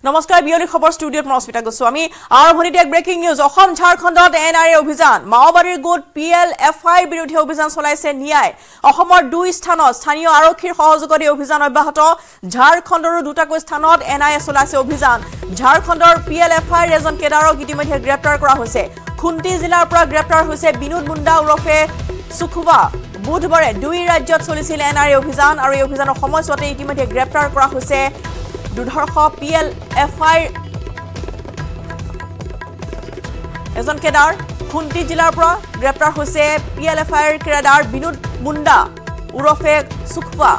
নমস্কাৰ বিয়লি খবৰ ষ্টুডিঅত মস্মিতা গোস্বামী আৰম্ভণিতে এক ব্ৰেকিং নিউজ অসম ঝাৰখণ্ডত এনআইএ অভিযান মাওবাদীৰ গোট PLFI বিৰুদ্ধে অভিযান চলাইছে নিয়াই অসমৰ দুই স্থানত স্থানীয় আৰক্ষীৰ সহযোগত অভিযান অব্যাহত ঝাৰখণ্ডৰ দুটাকৈ স্থানত এনআইএ চলাইছে অভিযান ঝাৰখণ্ডৰ PLFI এজন কেডাৰক ইতিমধ্যে গ্ৰেপ্তাৰ কৰা হৈছে খুন্তি জিলাৰ পৰা গ্ৰেপ্তাৰ হৈছে বিনোদ মুণ্ডা উৰফে সুখুবা বুধবাৰে দুই ৰাজ্যত চলিছিল এনআইএ অভিযান আৰু এই অভিযানৰ সময়ছোৱাতে ইতিমধ্যে গ্ৰেপ্তাৰ কৰা হৈছে দুধৰখ PLFI এজন কেডাৰ খুন্তি জিলাৰ পৰা গ্ৰেপ্তাৰ হৈছে PLFI কেডাৰ বিনোদ মুণ্ডা উৰফে সুখবা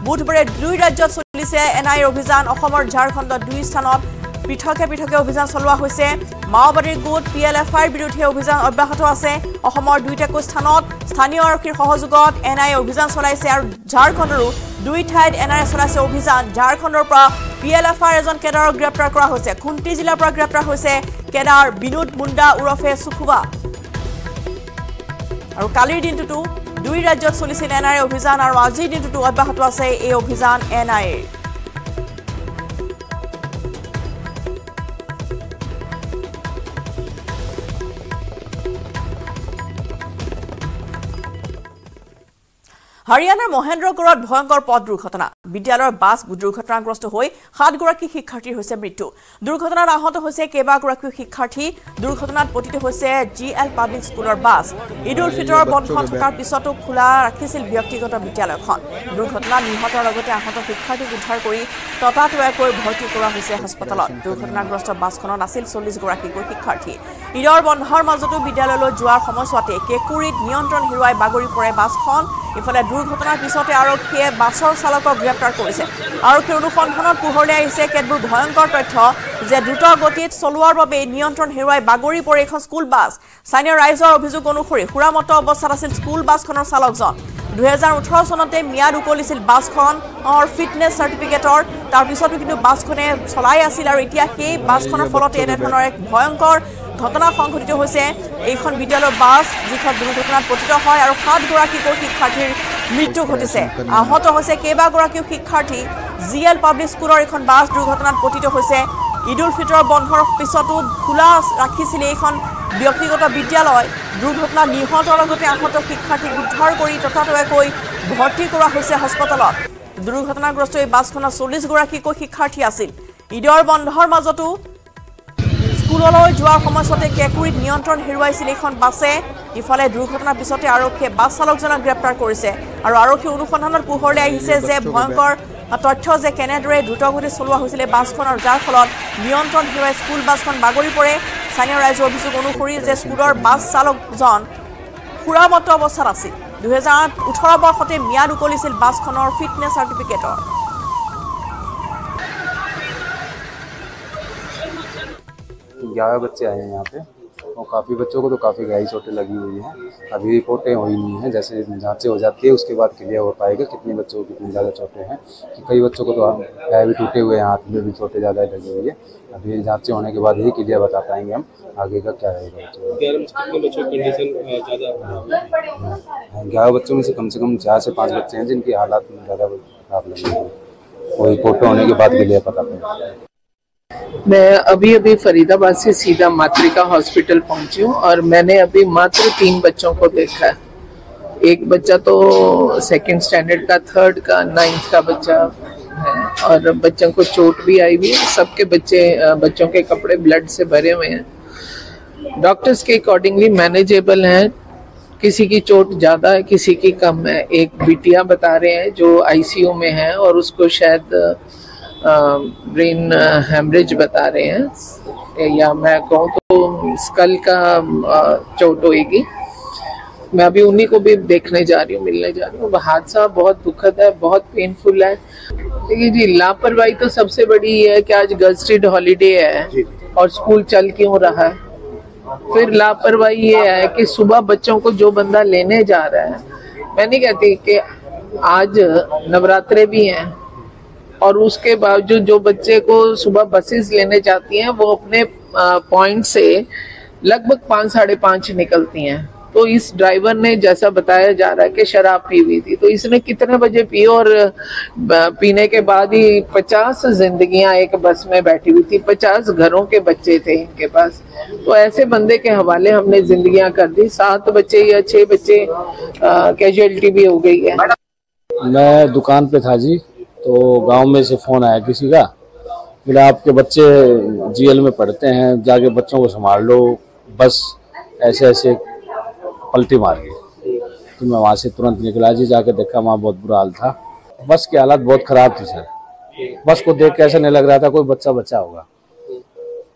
বুধবাৰে দুই ৰাজ্যত চলিছে এনআইএ অভিযান অসমৰ ঝাৰখণ্ডত দুই স্থানত পৃথকে পৃথকে অভিযান চলোৱা হৈছে মাওবাদীৰ গোট PLFI বিৰুদ্ধে অভিযান অব্যাহত আছে অসমৰ দুইটাকৈ স্থানত স্থানীয় আৰক্ষীৰ সহযোগত এনআইএ অভিযান চলাইছে আৰু ঝাৰখণ্ডৰো দুই ঠাইত এনআইএ চলাইছে অভিযান ঝাৰখণ্ডৰ পৰা PLFI এজন কেডাৰক গ্ৰেপ্তাৰ কৰা হৈছে খুন্তি জিলাৰ পৰা গ্ৰেপ্তাৰ হৈছে কেডাৰ বিনোদ মুণ্ডা উৰফে সুখুবা আৰু কালিৰ দিনটোতো দুই ৰাজ্যত চলিছিল এনআইএ অভিযান আৰু আজিৰ দিনটোতো অব্যাহত আছে এই অভিযান এনআইএ হৰিয়ানাৰ মহেন্দ্ৰগড়ত ভয়ংকৰ পথ দুৰ্ঘটনা বিদ্যালয়ৰ বাছ দুৰ্ঘটনাগ্ৰস্ত হৈ 7 গৰাকী শিক্ষাৰ্থীৰ হৈছে মৃত্যু দুৰ্ঘটনাত আহত হৈছে কেইবাগৰাকী শিক্ষাৰ্থী দুৰ্ঘটনাত পতিত হৈছে GL পাব্লিক স্কুলৰ বাছ ঈদুল ফিতৰৰ বন্ধ থকাৰ পিছতো খোলা ৰাখিছিল ব্যক্তিগত বিদ্যালয়খন দুৰ্ঘটনাত নিহতৰ লগতে আহত শিক্ষাৰ্থীক উদ্ধাৰ কৰি ততাতৈয়াকৈ ভৰ্তি কৰা হৈছে হাস্পতালত দুৰ্ঘটনাগ্ৰস্ত বাছখনত আছিল 40 গৰাকীকৈ শিক্ষাৰ্থী ঈদৰ বন্ধৰ মাজতো বিদ্যালয়লৈ যোৱাৰ সময়ছোৱাতে কেকুৰিত নিয়ন্ত্ৰণ হেৰুৱাই বাগৰি পৰে বাছখন ইফালে দুৰ্ঘটনাৰ পিছতে আৰক্ষীয়ে বাছৰ চালকক গ্ৰেপ্তাৰ কৰিছে আৰক্ষীৰ অনুসন্ধানত পোহৰলৈ আহিছে কেতবোৰ ভয়ংকৰ তথ্য যে দ্ৰুত গতিত চলোৱাৰ বাবে নিয়ন্ত্ৰণ হেৰুৱাই বাগৰি পৰে এখন স্কুল বাছ স্থানীয় ৰাইজৰ অভিযোগ অনুসৰি সুৰামত অৱস্থাত আছিল স্কুল বাছখনৰ চালকজন 2018 চনতে মিয়াদ উকলিছিল বাছখনৰ ফিটনেছ চাৰ্টিফিকেটৰ তাৰ পিছতো কিন্তু বাছখনে চলাই আছিল আৰু এতিয়া সেই বাছখনৰ ফলতে এনেধৰণৰ এক ভয়ংকৰ ঘটনা সংঘটিত হৈছে এইখন বিদ্যালয়ৰ বাছ যিখন দুৰ্ঘটনাত পতিত হয় আৰু 7 গৰাকীকৈ শিক্ষাৰ্থীৰ মৃত্যু ঘটিছে আহত হৈছে কেইবাগৰাকীও শিক্ষাৰ্থী GL পাব্লিক স্কুলৰ এখন বাছ দুৰ্ঘটনাত পতিত হৈছে ঈদুল ফিতৰৰ বন্ধৰ পিছতো খোলা ৰাখিছিল এইখন ব্যক্তিগত বিদ্যালয় দুৰ্ঘটনাত নিহতৰ লগতে আহত শিক্ষাৰ্থীক উদ্ধাৰ কৰি ততাতৈয়াকৈ ভৰ্তি কৰা হৈছে হাস্পতালত দুৰ্ঘটনাগ্ৰস্ত এই বাছখনত 40 গৰাকীকৈ শিক্ষাৰ্থী আছিল ঈদৰ বন্ধৰ মাজতো স্কুললৈ যোৱাৰ সময়তে কেকুৰিত নিয়ন্ত্ৰণ হেৰুৱাইছিল এইখন বাছে ইফালে দুৰ্ঘটনাৰ পিছতে আৰক্ষীয়ে বাছ চালকজনক গ্ৰেপ্তাৰ কৰিছে আৰু আৰক্ষীৰ অনুসন্ধানত পোহৰলৈ আহিছে যে ভয়ংকৰ তথ্য যে কেনেদৰে দ্ৰুতগতিত চলোৱা হৈছিল বাছখনৰ যাৰ ফলত নিয়ন্ত্ৰণ হেৰুৱাই স্কুল বাছখন বাগৰি পৰে স্থানীয় ৰাইজৰ অভিযোগ অনুসৰি যে স্কুলৰ বাছ চালকজন সুৰামত অৱস্থাত আছিল 2018 বৰ্ষতে মিয়াদ উকলিছিল বাছখনৰ ফিটনেছ চাৰ্টিফিকেটৰ ग्यारह बच्चे आए हैं यहाँ पे और काफ़ी बच्चों को तो काफ़ी गहरी चोटें लगी हुई हैं अभी रिपोर्टें हुई नहीं हैं जैसे जांचें हो जाती है उसके बाद क्लियर हो पाएगा कितने बच्चों को कितनी ज़्यादा चोटें हैं कि कई बच्चों को तो पैर भी टूटे हुए हैं हाथ में भी चोटें ज़्यादा लगी हुई है अभी जांचें होने के बाद ही क्लियर बता पाएंगे हम आगे का क्या रहेगा 11 बच्चों में से कम 4 से 5 बच्चे हैं जिनकी हालात ज़्यादा खराब लगी हुई है वो रिपोर्टें होने के बाद क्लियर पता पाएंगे मैं अभी फरीदाबाद से सीधा मातृका हॉस्पिटल पहुंची हूँ और मैंने अभी मात्र 3 बच्चों को देखा है एक बच्चा तो 2nd स्टैंडर्ड का 3rd का 9th का बच्चा है और बच्चों को चोट भी आई हुई है सबके बच्चों के कपड़े ब्लड से भरे हुए हैं डॉक्टर्स के अकॉर्डिंगली मैनेजेबल हैं किसी की चोट ज़्यादा है किसी की कम है एक बिटिया बता रहे हैं जो ICU में है और उसको शायद ब्रेन हेमरेज बता रहे हैं या मैं कहूँ तो स्कल का चोट होएगी मैं अभी उन्हीं को भी देखने जा रही हूँ मिलने जा रही हूँ हादसा बहुत दुखद है बहुत पेनफुल है देखिए जी लापरवाही तो सबसे बड़ी ये है कि आज गजटेड हॉलीडे है और स्कूल चल क्यों रहा है फिर लापरवाही ये है कि सुबह बच्चों को जो बंदा लेने जा रहा है मैं नहीं कहती कि आज नवरात्रे भी हैं और उसके बावजूद जो बच्चे को सुबह बसेस लेने जाती हैं वो अपने पॉइंट से लगभग 5 साढ़े 5 निकलती हैं तो इस ड्राइवर ने जैसा बताया जा रहा है कि शराब पी हुई थी, तो इसने कितने बजे पी और पीने के बाद ही 50 जिंदगियां एक बस में बैठी हुई थी, 50 घरों के बच्चे थे इनके पास। तो ऐसे बंदे के हवाले हमने जिंदगियां कर दी। 7 बच्चे या 6 बच्चे कैजुअलिटी भी हो गई है। मैं दुकान पे था जी, तो गांव में से फोन आया किसी का, बोला आपके बच्चे जीएल में पढ़ते हैं, जाके बच्चों को संभाल लो, बस ऐसे ऐसे पलटी मार गई। तो मैं वहाँ से तुरंत निकला जी, जाके देखा वहाँ बहुत बुरा हाल था। बस की हालत बहुत ख़राब थी सर, बस को देख के ऐसा नहीं लग रहा था कोई बच्चा होगा।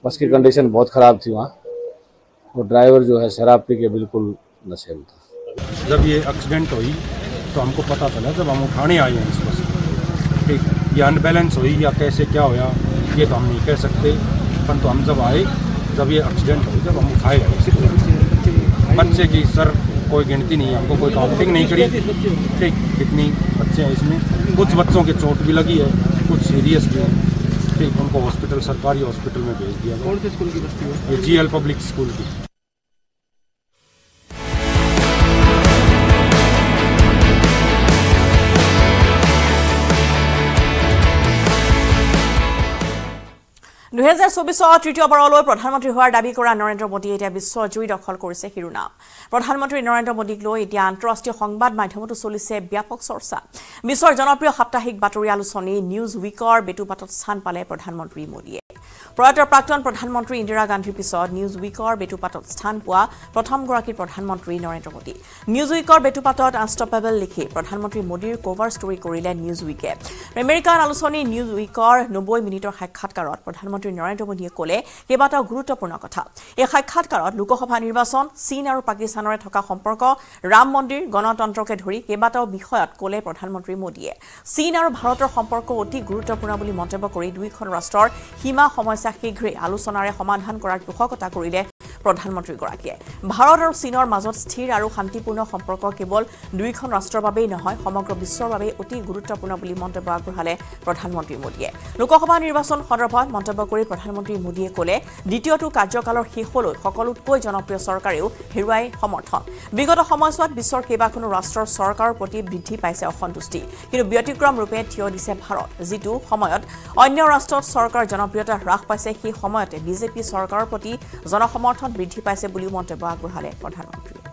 बस की कंडीशन बहुत ख़राब थी वहाँ, और ड्राइवर जो है शराब पी के बिल्कुल नशे में था। जब ये एक्सीडेंट हुई तो हमको पता चला जब हम उठाने आए हैं इस बस को, ठीक ये अनबैलेंस हुई या कैसे क्या होया ये तो हम नहीं कह सकते, परंतु हम जब आए, जब ये एक्सीडेंट हुई, जब हम उठाए आए बच्चे की सर कोई गिनती नहीं, हमको कोई काउंटिंग नहीं करी, ठीक कितनी बच्चे हैं इसमें। कुछ बच्चों के चोट भी लगी है, कुछ सीरियस भी है, ठीक उनको हॉस्पिटल, सरकारी हॉस्पिटल में भेज दिया। कौन से स्कूल की बच्ची है? ये जीएल पब्लिक स्कूल की। তৃতীয়বাৰলৈ প্ৰধানমন্ত্ৰী হোৱাৰ দাবী কৰা নৰেন্দ্ৰ মোদীয়ে এতিয়া বিশ্বজুৰি দখল কৰিছে শিৰোনাম। প্ৰধানমন্ত্ৰী নৰেন্দ্ৰ মোদীক লৈ এতিয়া আন্তঃৰাষ্ট্ৰীয় সংবাদ মাধ্যমতো চলিছে ব্যাপক চৰ্চা। বিশ্বৰ জনপ্ৰিয় সাপ্তাহিক বাতৰি আলোচনী নিউজ উইকৰ বেটুপাতত স্থান পালে প্ৰধানমন্ত্ৰী মোদীয়ে। প্ৰয়াত প্ৰাক্তন প্ৰধানমন্ত্ৰী ইন্দিৰা গান্ধীৰ পিছত নিউজ উইকৰ বেটুপাতত স্থান পোৱা প্ৰথমগৰাকী প্ৰধানমন্ত্ৰী নৰেন্দ্ৰ মোদী। নিউজ উইকৰ বেটুপাতত আনষ্টপেবল লিখি প্ৰধানমন্ত্ৰী মোদীৰ কভাৰ ষ্টৰী কৰিলে নিউজ উইকে। আমেৰিকান আলোচনী নিউজ উইকৰ 90 মিনিটৰ সাক্ষাৎকাৰত প্ৰধানমন্ত্ৰী নৰেন্দ্ৰ মোদীয়ে ক'লে কেইবাটাও গুৰুত্বপূৰ্ণ কথা। এই সাক্ষাৎকাৰত লোকসভা নিৰ্বাচন, চীন আৰু পাকিস্তানৰে থকা সম্পৰ্ক, ৰাম মন্দিৰ, গণতন্ত্ৰকে ধৰি কেইবাটাও বিষয়ত ক'লে প্ৰধানমন্ত্ৰী মোদীয়ে। চীন আৰু ভাৰতৰ সম্পৰ্ক অতি গুৰুত্বপূৰ্ণ বুলি মন্তব্য কৰি দুয়োখন ৰাষ্ট্ৰৰ সীমা সমস্যা শীঘ্ৰেই আলোচনাৰে সমাধান কৰাৰ পোষকতা কৰিলে প্ৰধানমন্ত্ৰীগৰাকীয়ে। ভাৰত আৰু চীনৰ মাজত স্থিৰ আৰু শান্তিপূৰ্ণ সম্পৰ্ক কেৱল দুয়োখন ৰাষ্ট্ৰৰ বাবেই নহয়, সমগ্ৰ বিশ্বৰ বাবে অতি গুৰুত্বপূৰ্ণ বুলি মন্তব্য আগবঢ়ালে প্ৰধানমন্ত্ৰী মোদীয়ে। লোকসভা নিৰ্বাচন সন্দৰ্ভত মন্তব্য কৰি প্ৰধানমন্ত্ৰী মোদীয়ে ক'লে দ্বিতীয়টো কাৰ্যকালৰ শেষলৈ সকলোতকৈ জনপ্ৰিয় চৰকাৰেও হেৰুৱাই সমৰ্থন। বিগত সময়ছোৱাত বিশ্বৰ কেইবাখনো ৰাষ্ট্ৰৰ চৰকাৰৰ প্ৰতি বৃদ্ধি পাইছে অসন্তুষ্টি, কিন্তু ব্যতিক্ৰম ৰূপে থিয় দিছে ভাৰত। যিটো সময়ত অন্য ৰাষ্ট্ৰত চৰকাৰৰ জনপ্ৰিয়তা হ্ৰাস পাইছে, সেই সময়তে বিজেপি চৰকাৰৰ প্ৰতি জনসমৰ্থন বৃদ্ধি পাইছে বুলিও মন্তব্য আগবঢ়ালে প্ৰধানমন্ত্ৰীয়ে।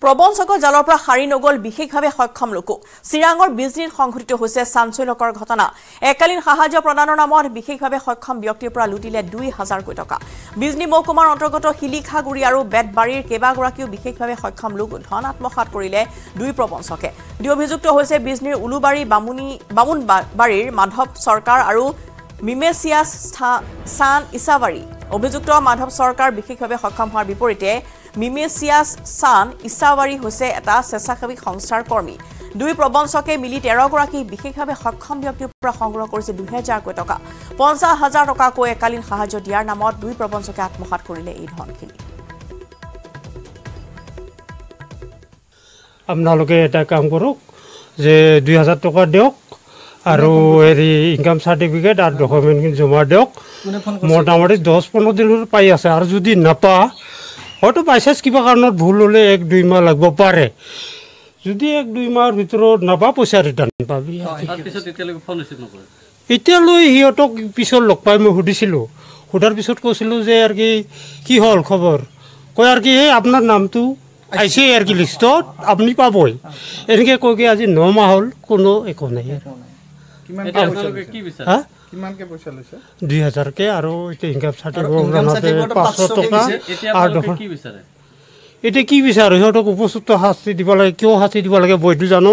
প্ৰবঞ্চকৰ জালৰ পৰা হাৰি নগল বিশেষভাৱে সক্ষম লোকো। চিৰাঙৰ বিজনীত সংঘটিত হৈছে চাঞ্চল্যকৰ ঘটনা। একালীন সাহায্য প্ৰদানৰ নামত বিশেষভাৱে সক্ষম ব্যক্তিৰ পৰা লুটিলে 2000 কোটি টকা। বিজনী মহকুমাৰ অন্তৰ্গত শিলিখাগুৰি আৰু বেতবাৰীৰ কেইবাগৰাকীও বিশেষভাৱে সক্ষম লোক ধন আত্মসাৎ কৰিলে দুই প্ৰবঞ্চকে। দুই অভিযুক্ত হৈছে বিজনীৰ উলুবাৰী বামুণবাৰীৰ মাধৱ চৰকাৰ আৰু মিমেছিয়াছ চান ইছাৱাৰী। অভিযুক্ত মাধৱ চৰকাৰ বিশেষভাৱে সক্ষম হোৱাৰ বিপৰীতে মিমেছিয়াছ চান ইছাৱাৰী হৈছে এটা স্বেচ্ছাসেৱী সংস্থাৰ কৰ্মী। দুই প্ৰবঞ্চকে মিলি 13 গৰাকী বিশেষভাৱে সক্ষম ব্যক্তিৰ পৰা সংগ্ৰহ কৰিছে 2000 কোটি টকা। 50,000 টকাকৈ একালীন সাহায্য দিয়াৰ নামত দুই প্ৰবঞ্চকে আত্মসাৎ কৰিলে এই ধনখিনি। আপোনালোকে এটা কাম কৰক যে 2000 টকা দিয়ক আৰু হেৰি ইনকাম চাৰ্টিফিকেট আৰু ডকুমেণ্টখিনি জমা দিয়ক। মোটামুটি 10-15 দিনৰ পাই আছে, আৰু যদি নাপা হয়তো বাইচান্স কিবা কাৰণত ভুল হ'লে 1-2 মাহ লাগিব পাৰে। যদি 1-2 মাহৰ ভিতৰত নাপা পইচা ৰিটাৰ্ণ পাবি। এতিয়ালৈ সিহঁতক পিছত লগ পাই মই সুধিছিলোঁ, সোধাৰ পিছত কৈছিলোঁ যে আৰু কি হ'ল খবৰ, কয় আৰু কি এই আপোনাৰ নামটো আহিছে আৰু কি লিষ্টত আপুনি পাবই, এনেকৈ কৈ আজি 9 মাহ হ'ল কোনো একো নাই। আৰু 2000কে আৰু এতিয়া ইনকাম চাৰ্টিফিকেট 500 টকা। আৰু এতিয়া কি বিচাৰে সিহঁতক উপযুক্ত শাস্তি দিব লাগে। কিয় শাস্তি দিব লাগে বৈধ জানো।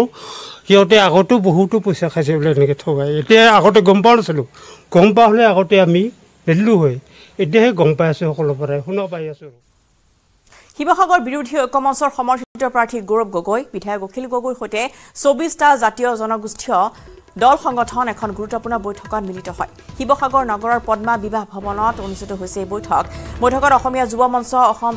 সিহঁতে আগতেও বহুতো পইচা খাইছে বোলে এনেকৈ থগাই। এতিয়া আগতে গম পোৱা নাছিলোঁ, গম পোৱা হ'লে আগতে আমি নেদিলোঁ হয়। এতিয়াহে গম পাই আছোঁ, সকলোৰে পৰাই শুনা পাই আছোঁ। শিৱসাগৰ বিৰোধী ঐক্য মঞ্চৰ সমৰ্থিত প্ৰাৰ্থী গৌৰৱ গগৈ বিধায়ক অখিল গগৈৰ সৈতে 24টা জাতীয় জনগোষ্ঠীয় দল সংগঠন এখন গুৰুত্বপূৰ্ণ বৈঠকত মিলিত হয় শিৱসাগৰ নগৰৰ পদ্মা বিবাহ ভৱনত অনুষ্ঠিত হৈছে এই বৈঠকত অসমীয়া যুৱ মঞ্চ অসম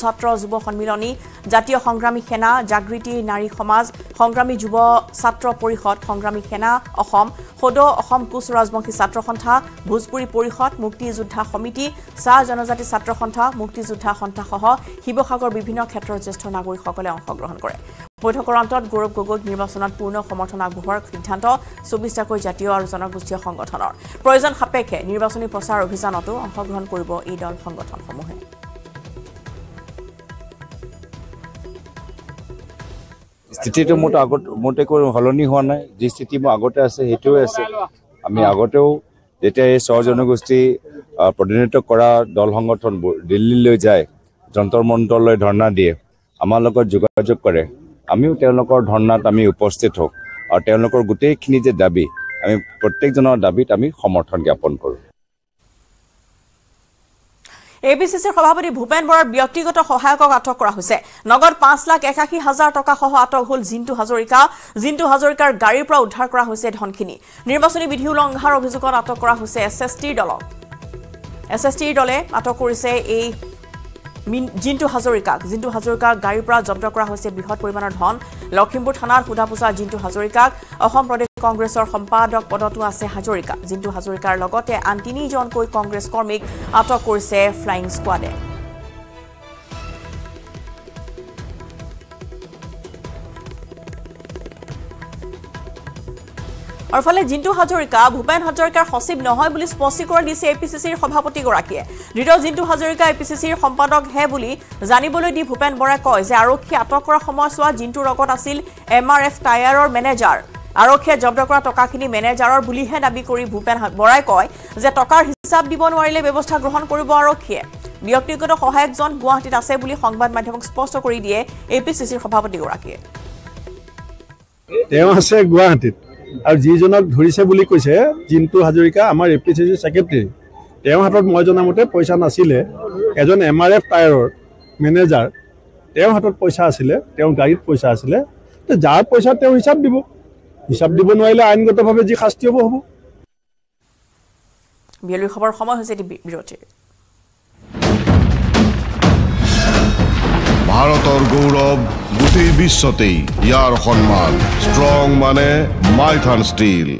ছাত্ৰ যুৱ সন্মিলনী জাতীয় সংগ্ৰামী সেনা জাগৃতি নাৰী সমাজ সংগ্ৰামী যুৱ ছাত্ৰ পৰিষদ সংগ্ৰামী সেনা অসম সদৌ অসম কোচ ৰাজবংশী ছাত্ৰ সন্থা ভোজপুৰী পৰিষদ মুক্তিযোদ্ধা সমিতি চাহ জনজাতি ছাত্ৰ সন্থা মুক্তিযোদ্ধা সন্থাসহ শিৱসাগৰ বিভিন্ন ক্ষেত্ৰৰ জ্যেষ্ঠ নাগৰিকসকলে অংশগ্ৰহণ কৰে বৈঠকৰ অন্তত গৌৰৱ গগৈক নিৰ্বাচনত পূৰ্ণ সমৰ্থন আগবঢ়োৱাৰ সিদ্ধান্ত 24টাকৈ জাতীয় আৰু জনগোষ্ঠীয় সংগঠনৰ প্ৰয়োজন সাপেক্ষে নিৰ্বাচনী প্ৰচাৰ অভিযানতো অংশগ্ৰহণ কৰিব এই দল সংগঠনসমূহে স্থিতিটো মোटे কোনো হলনি হোৱা নাই যি স্থিতি আগতে আছে সেইটোৱে আছে আমি আগতেও যেতিয়া এই জনগোষ্ঠী প্ৰতিনিধিত্ব কৰা দল সংগঠনবোৰ দিল্লীলৈ যায় যন্তৰ মন্তৰলৈ ধৰ্ণা দিয়ে আমাৰ লগত যোগাযোগ কৰে আমিও তেওঁলোকৰ ধৰ্ণাত আমি উপস্থিত হওক আৰু তেওঁলোকৰ গোটেইখিনি যে দাবী আমি প্ৰত্যেকজনৰ দাবীত আমি সমৰ্থন জ্ঞাপন কৰোঁ এবিসিসিৰ সভাপতি ভূপেন বৰাৰ ব্যক্তিগত সহায়কক আটক কৰা হৈছে নগদ 5,81,000 টকা সহ আটক হ'ল জিন্তু হাজৰিকাৰ গাড়ীৰ পৰা উদ্ধাৰ কৰা হৈছে ধনখিনি নিৰ্বাচনী বিধি উলংঘাৰ অভিযোগত আটক কৰা হৈছে এছএছটিৰ দলে আটক কৰিছে এই জিন্তু হাজৰিকাক গাড়ীৰ পৰা জব্দ কৰা হৈছে বৃহৎ পৰিমাণৰ ধন লখিমপুৰ থানাৰ সুধাপোছা জিন্তু হাজৰিকাক অসম প্ৰদেশ কংগ্ৰেছৰ সম্পাদক পদতো আছে হাজৰিকা জিন্তু হাজৰিকাৰ লগতে আন 3জনকৈ কংগ্ৰেছ কৰ্মীক আটক কৰিছে ফ্লাইং স্কোৱাডে আৰু ফালে জিন্তু হাজৰিকা ভূপেন হাজৰিকাৰ সচিব নহয় বুলি স্পষ্টীকৰণ দিছে এপিচিচিৰ সভাপতি গৰাকীয়ে ধৃত জিন্তু হাজৰিকা এপিচিচিৰ সম্পাদক হে বুলি জানিবলৈ দি ভূপেন বৰাই কয় যে আৰক্ষী আটক কৰা সময়ছোৱা জিন্তুৰ লগত আছিল এমআৰএফ টায়াৰৰ মেনেজাৰ আৰক্ষীয়ে জব্দ কৰা টকাখিনি মেনেজাৰৰ বুলিহে দাবী কৰি ভূপেন বৰাই কয় যে টকাৰ হিচাপ দিব নোৱাৰিলে ব্যৱস্থা গ্ৰহণ কৰিব আৰক্ষীয়ে ব্যক্তিগত সহায়কজন গুৱাহাটীত আছে বুলি সংবাদ মাধ্যমক স্পষ্ট কৰি দিয়ে এপিচিচিৰ সভাপতি গৰাকীয়ে তেওঁ আছে গুৱাহাটীত আৰু যিজনক ধৰিছে বুলি কৈছে জিন্তু হাজৰিকা আমাৰ এপিচিচি সেক্ৰেটাৰী তেওঁ হাতত মই জনামতে পইচা নাছিলে এজন এমআৰএফ টায়াৰৰ মেনেজাৰ তেওঁ হাতত পইচা আছিলে তেওঁ গাড়ীত পইচা আছিলে যাৰ পইচা তেওঁ হিচাপ দিব নোৱাৰিলে আইনগতভাৱে যি শাস্তি হ'ব বিয়লিৰ খবৰ সময় হৈছে বিৰতিৰ ভাৰতৰ গৌৰৱ গোটেই বিশ্বতেই ইয়াৰ সন্মান ষ্ট্ৰং মানে মাইথান ষ্টীল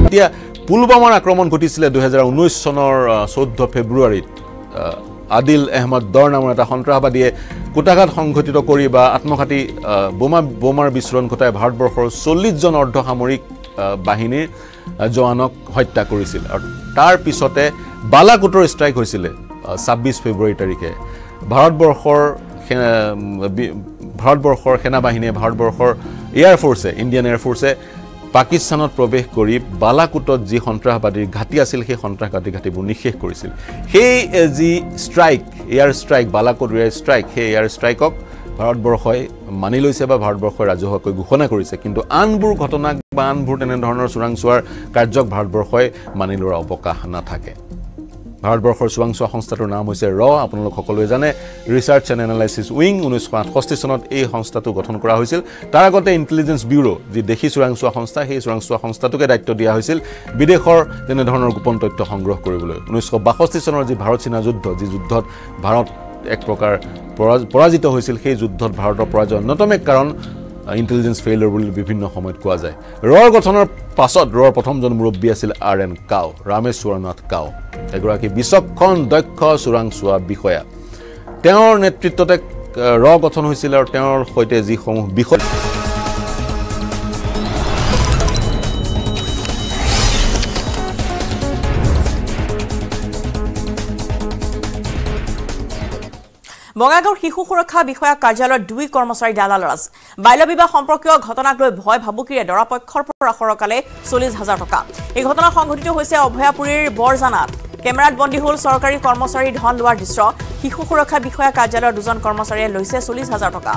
এতিয়া পুলৱামাৰ আক্ৰমণ ঘটিছিলে 2019 চনৰ 14 ফেব্ৰুৱাৰীত আদিল আহমদ দৰ নামৰ এটা সন্ত্ৰাসবাদীয়ে কুটাঘাত সংঘটিত কৰি বা আত্মঘাতী বোমাৰ বিস্ফোৰণ ঘটাই ভাৰতবৰ্ষৰ 40 জন অৰ্ধসামৰিক বাহিনীৰ জোৱানক হত্যা কৰিছিল আৰু তাৰ পিছতে বালাকোটৰ ষ্ট্ৰাইক হৈছিল 26 ফেব্ৰুৱাৰী তাৰিখে ভাৰতবৰ্ষৰ সেনাবাহিনীয়ে ভাৰতবৰ্ষৰ এয়াৰ ফোৰ্ছে ইণ্ডিয়ান এয়াৰ ফোৰ্ছে পাকিস্তানত প্ৰৱেশ কৰি বালাকোটত যি সন্ত্ৰাসবাদীৰ ঘাটি আছিল সেই সন্ত্ৰাসবাদীৰ ঘাটিবোৰ নিশেষ কৰিছিল সেই যি strike air strike Balakot air strike সেই এয়াৰ ষ্ট্ৰাইকক ভাৰতবৰ্ষই মানি লৈছে বা ভাৰতবৰ্ষই ৰাজহুৱাকৈ ঘোষণা কৰিছে কিন্তু আনবোৰ ঘটনাক বা আনবোৰ তেনেধৰণৰ চোৰাংচোৱাৰ কাৰ্যক ভাৰতবৰ্ষই মানি লোৱাৰ অৱকাশ নাথাকে ভাৰতবৰ্ষৰ চোৰাংচোৱা সংস্থাটোৰ নাম হৈছে আপোনালোক সকলোৱে জানে ৰিচাৰ্চ এণ্ড এনালাইচিছ উইং 1968 চনত এই সংস্থাটো গঠন কৰা হৈছিল তাৰ আগতে ইণ্টেলিজেন্স ব্যুৰো যি দেশী চোৰাংচোৱা সংস্থা সেই চোৰাংচোৱা সংস্থাটোকে দায়িত্ব দিয়া হৈছিল বিদেশৰ তেনেধৰণৰ গোপন তথ্য সংগ্ৰহ কৰিবলৈ 1962 চনৰ যি ভাৰত চীনা যুদ্ধ যি যুদ্ধত ভাৰত এক প্ৰকাৰ পৰাজিত হৈছিল সেই যুদ্ধত ভাৰতৰ পৰাজয় অন্যতম এক কাৰণ ইণ্টেলিজেন্স ফেইলিয়ৰ বুলি বিভিন্ন সময়ত কোৱা যায় ৰৰ গঠনৰ পাছত ৰৰ প্ৰথমজন মুৰব্বী আছিল আৰএন কাও ৰামেশ্বৰনাথ কাও এগৰাকী বিচক্ষণ দক্ষ চোৰাংচোৱা বিষয়া তেওঁৰ নেতৃত্বতে ৰ গঠন হৈছিল আৰু তেওঁৰ সৈতে যিসমূহ বিষয় বঙাইগাঁৱৰ শিশু সুৰক্ষা বিষয়া কাৰ্যালয়ৰ 2 কৰ্মচাৰী দালালৰাজ বাল্য বিবাহ সম্পৰ্কীয় ঘটনাক লৈ ভয় ভাবুকিৰে দৰাপক্ষৰ পৰা সৰকালে 40,000 টকা এই ঘটনা সংঘটিত হৈছে অভয়াপুৰীৰ বৰজানাত কেমেৰাত বন্দী হ'ল চৰকাৰী কৰ্মচাৰী ধন লোৱাৰ দৃশ্য শিশু সুৰক্ষা বিষয়া কাৰ্যালয়ৰ 2জন কৰ্মচাৰীয়ে লৈছে 40,000 টকা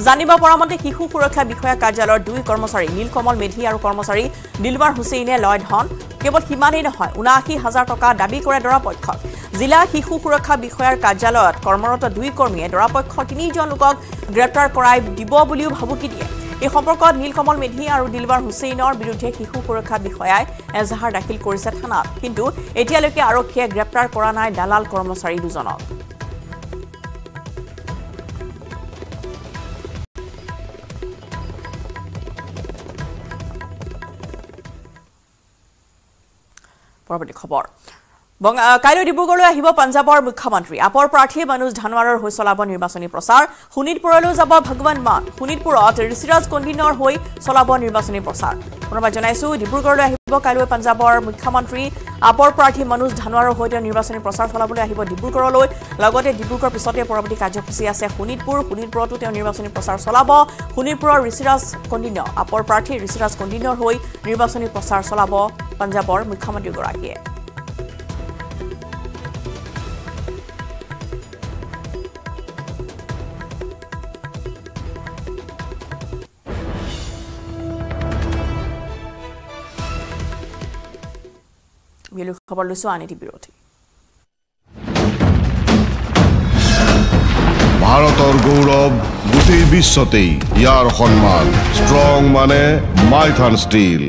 জানিব পৰা মতে শিশু সুৰক্ষা বিষয়া কাৰ্যালয়ৰ 2 কৰ্মচাৰী নীলকমল মেধি আৰু কৰ্মচাৰী দিলৱাৰ হুছেইনে লয় ধন কেৱল সিমানেই নহয় ৭৯,০০০ টকা দাবী কৰে দৰাপক্ষক জিলা শিশু সুৰক্ষা বিষয়াৰ কাৰ্যালয়ত কৰ্মৰত 2 কৰ্মীয়ে দৰাপক্ষৰ 3জন লোকক গ্ৰেপ্তাৰ কৰাই দিব বুলিও ভাবুকি দিয়ে এই সম্পৰ্কত নীলকমল মেধি আৰু দিলৱাৰ হুছেইনৰ বিৰুদ্ধে শিশু সুৰক্ষা বিষয়াই এজাহাৰ দাখিল কৰিছে থানাত কিন্তু এতিয়ালৈকে আৰক্ষীয়ে গ্ৰেপ্তাৰ কৰা নাই দালাল কৰ্মচাৰী দুজনক পৰৱৰ্তী খবৰ কাইলৈ ডিব্ৰুগড়লৈ আহিব পঞ্জাবৰ মুখ্যমন্ত্ৰী আপৰ প্ৰাৰ্থী মনোজ ধানোৱাৰৰ হৈ চলাব নিৰ্বাচনী প্ৰচাৰ শোণিতপুৰলৈ যাব ভগৱান মান শোণিতপুৰত ঋষিৰাজ কণ্ডিনৰ হৈ চলাব নিৰ্বাচনী প্ৰচাৰ পুনৰবাৰ জনাইছো ডিব্ৰুগড়লৈ আহিব কাইলৈ পঞ্জাবৰ মুখ্যমন্ত্ৰী আপৰ প্ৰাৰ্থী মনোজ ধানোৱাৰৰ হৈ নিৰ্বাচনী প্ৰচাৰ চলাবলৈ আহিব ডিব্ৰুগড়লৈ লগতে ডিব্ৰুগড়ৰ পিছতে পৰৱৰ্তী কাৰ্যসূচী আছে শোণিতপুৰতো তেওঁ নিৰ্বাচনী প্ৰচাৰ চলাব শোণিতপুৰৰ ঋষিৰাজ কণ্ডিন আপৰ প্ৰাৰ্থী ঋষিৰাজ কণ্ডিনৰ হৈ নিৰ্বাচনী প্ৰচাৰ চলাব পঞ্জাবৰ মুখ্যমন্ত্ৰীগৰাকীয়ে খবৰ লৈছো আনিটি বিৰোধী ভাৰতৰ গৌৰৱ গোটেই বিশ্বতেই ইয়াৰ সন্মান ষ্ট্ৰং মানে মাইথান ষ্টীল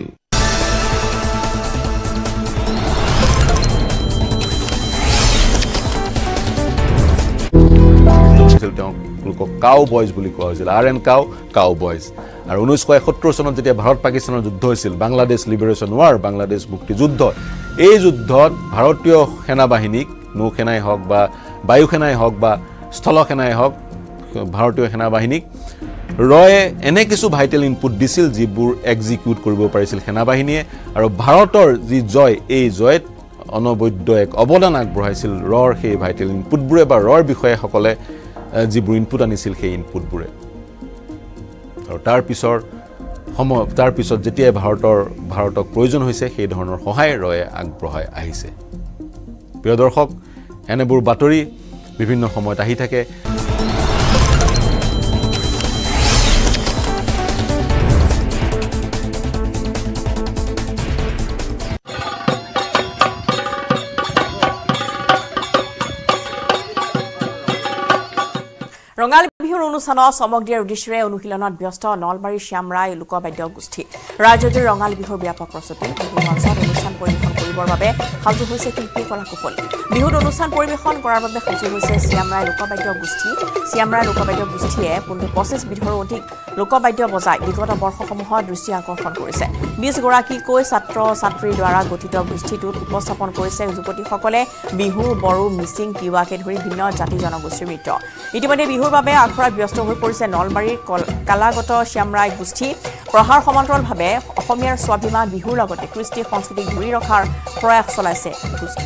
তেওঁলোকক কাউ বয়জ বুলি কোৱা হৈছিল RN কাউ বয়জ আৰু 1971 চনত যেতিয়া ভাৰত পাকিস্তানৰ যুদ্ধ হৈছিল বাংলাদেশ লিবাৰেশ্যন ৱাৰ বাংলাদেশ মুক্তি যুদ্ধ এই যুদ্ধত ভাৰতীয় সেনাবাহিনীক নৌসেনাই হওক বা বায়ু সেনাই হওক বা স্থল সেনাই হওক ভাৰতীয় সেনাবাহিনীক ৰয়ে এনে কিছু ভাইটেল ইনপুট দিছিল যিবোৰ এক্সিকিউট কৰিব পাৰিছিল সেনাবাহিনীয়ে আৰু ভাৰতৰ যি জয় এই জয়ত অনবদ্য এক অৱদান আগবঢ়াইছিল ৰৰ সেই ভাইটেল ইনপুটবোৰে বা ৰৰ বিষয়াসকলে যিবোৰ ইনপুট আনিছিল সেই ইনপুটবোৰে আৰু তাৰ পিছত যেতিয়া ভাৰতক প্ৰয়োজন হৈছে সেই ধৰণৰ সহায় ৰয়ে আগবঢ়াই আহিছে প্ৰিয় দৰ্শক এনেবোৰ বাতৰি বিভিন্ন সময়ত আহি থাকে ৰঙালী বিহুৰ অনুষ্ঠানত চমক দিয়াৰ উদ্দেশ্যেৰে অনুশীলনত ব্যস্ত নলবাৰীৰ শ্যামৰাই লোকবাদ্য গোষ্ঠী ৰাজ্যজুৰি ৰঙালী বিহুৰ ব্যাপক প্ৰস্তুতি বিহু মঞ্চত অনুষ্ঠান পৰিৱেশন কৰিবৰ বাবে সাজু হৈছে শিল্পী কলাকুশল বিহুত অনুষ্ঠান পৰিৱেশন কৰাৰ বাবে সাজু হৈছে শ্যামৰাই লোকবাদ্য গোষ্ঠী শ্যামৰাই লোকবাদ্য গোষ্ঠীয়ে 25 বিধৰো অধিক লোকবাদ্য বজাই বিগত বৰ্ষসমূহত দৃষ্টি আকৰ্ষণ কৰিছে 20 গৰাকীকৈ ছাত্ৰ ছাত্ৰীৰ দ্বাৰা গঠিত গোষ্ঠীটোত উপস্থাপন কৰিছে যুৱতীসকলে বিহু বড়ো মিচিং তিৱাকে ধৰি ভিন্ন জাতি জনগোষ্ঠীৰ নৃত্য ইতিমধ্যে বিহুৰ বাবে আখৰাত ব্যস্ত হৈ পৰিছে নলবাৰীৰ কালাগত শ্যামৰাই গোষ্ঠী প্ৰহাৰ সমান্তৰালভাৱে অসমীয়াৰ স্বাভিমান বিহুৰ লগতে কৃষ্টি সংস্কৃতিক ধৰি ৰখাৰ প্ৰয়াস চলাইছে গোষ্ঠী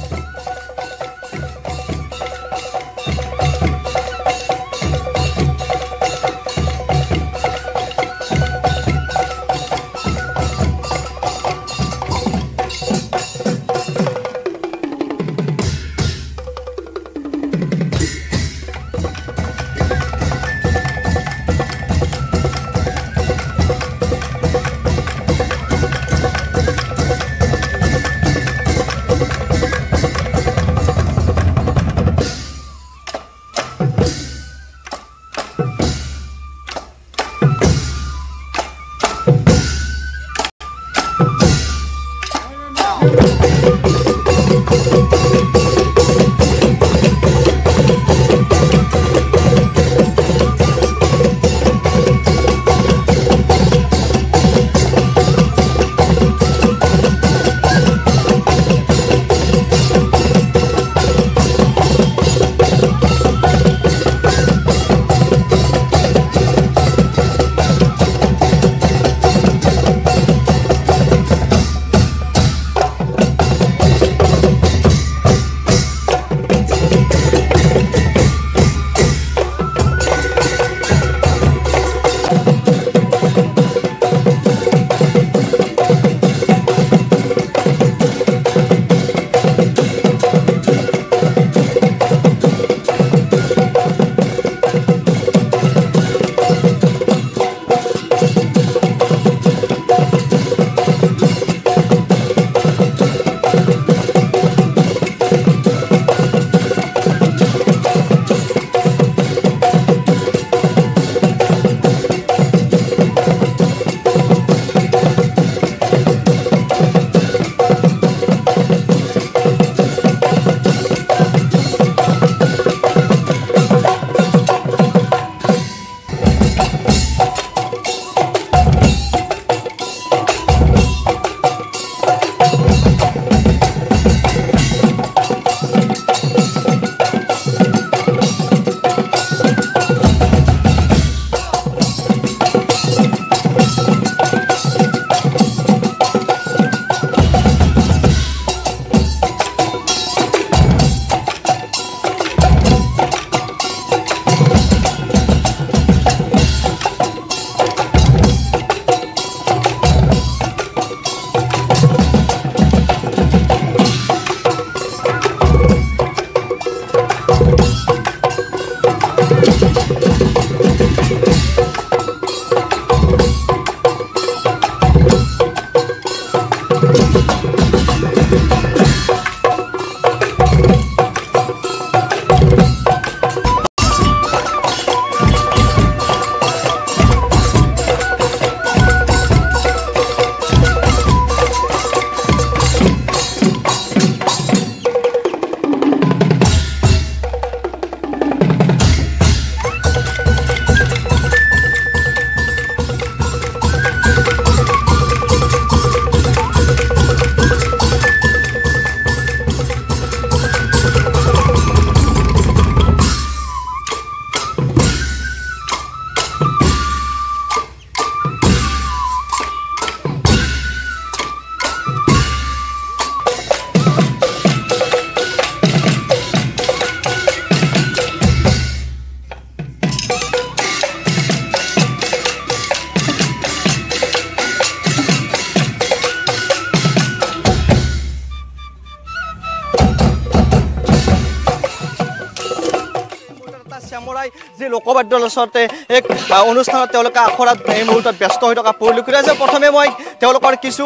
লোকবাদ্যৰ ওচৰতে এক অনুষ্ঠানত তেওঁলোকে আখৰাত এই মুহূৰ্তত ব্যস্ত হৈ থকা পৰিলক্ষিত হৈছে প্ৰথমে মই তেওঁলোকৰ কিছু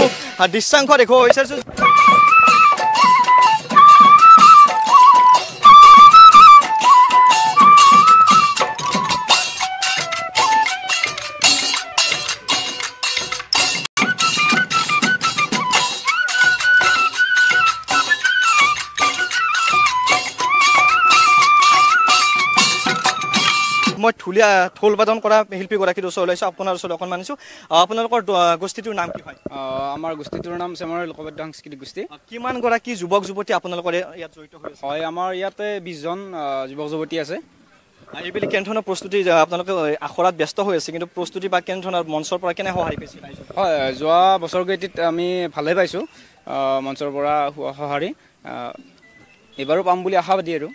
দৃশ্যাংশ দেখুৱাব বিচাৰিছোঁ মই ঢোল বাদন কৰা শিল্পীগৰাকীৰ ওচৰলৈ আহিছোঁ আপোনাৰ ওচৰত অকণমান আনিছোঁ আপোনালোকৰ গোষ্ঠীটোৰ নাম কি হয় আমাৰ গোষ্ঠীটোৰ নাম চেমৰা লোকবাদ্য সাংস্কৃতিক গোষ্ঠী কিমানগৰাকী যুৱক যুৱতী আপোনালোকৰ ইয়াত জড়িত হৈ আছে হয় আমাৰ ইয়াতে 20 জন যুৱক যুৱতী আছে এইবেলি কেনেধৰণৰ প্ৰস্তুতি আপোনালোকে আখৰাত ব্যস্ত হৈ আছে কিন্তু প্ৰস্তুতি বা কেনেধৰণৰ মঞ্চৰ পৰা কেনে সহায় পাইছে হয় যোৱা বছৰকেইটিত আমি ভালে পাইছোঁ মঞ্চৰ পৰা সঁহাৰি এবাৰো পাম বুলি আশাবাদী আৰু